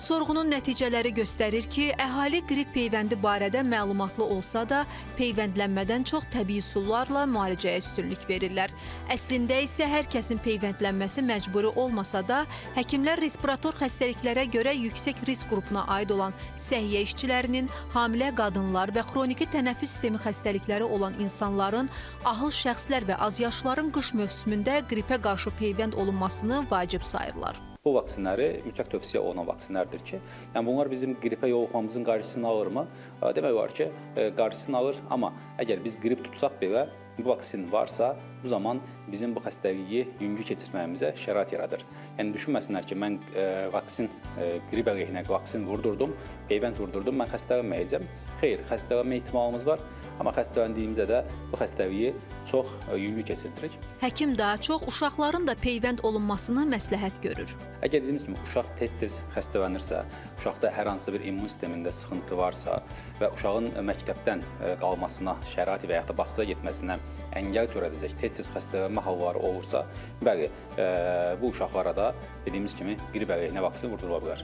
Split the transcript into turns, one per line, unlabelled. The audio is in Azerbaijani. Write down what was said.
Sorğunun nəticələri göstərir ki, əhali qrip peyvəndi barədə məlumatlı olsa da, peyvəndlənmədən çox təbii üsullarla müalicəyə üstünlük verirlər. Əslində isə hər kəsin peyvəndlənməsi məcburi olmasa da, həkimlər respirator xəstəliklərə görə yüksək risk qrupuna aid olan səhiyyə işçilərinin, hamilə qadınlar və xroniki tənəffüs sistemi xəstəlikləri olan insanların, ahıl şəxslər və azyaşlıların qış mövsümündə qripə qarşı peyvənd olunmasını vacib sayırlar.
Bu vaksinləri mütləq tövsiyə olunan vaksinlərdir ki, yəni bunlar bizim qripə yoluxmamızın qarşısını alırmı? Demək olar ki, qarşısını alır, amma əgər biz qrip tutsaq belə, bu vaksin varsa, bu zaman bizim bu xəstəliyi yüngül keçirməyimizə şərait yaradır. Yəni düşünməsinlər ki, mən qrip əleyhinə vaksin vurdurdum, peyvənd vurdurdum, mən xəstələnməyəcəm. Xeyr, xəstələnmə ehtimalımız var, amma xəstələndiyimizdə də bu xəstəliyi çox yüngül keçirdirik.
Həkim daha çox uşaqların da peyvənd olunmasını məsləhət görür.
Əgər dediyimiz kimi uşaq tez-tez xəstələnirsə, uşaqda hər hansı bir immun sistemində sıxıntı varsa və uşağın məktəbdən qalmasına, şərait və yaxud da bağçaya getməsinə əngəl törədəcək tez-tez xəstələnmə halları olursa, bəli, bu uşaqlara da dediyimiz kimi qrip əleyhinə vaksin vurdurula bilər.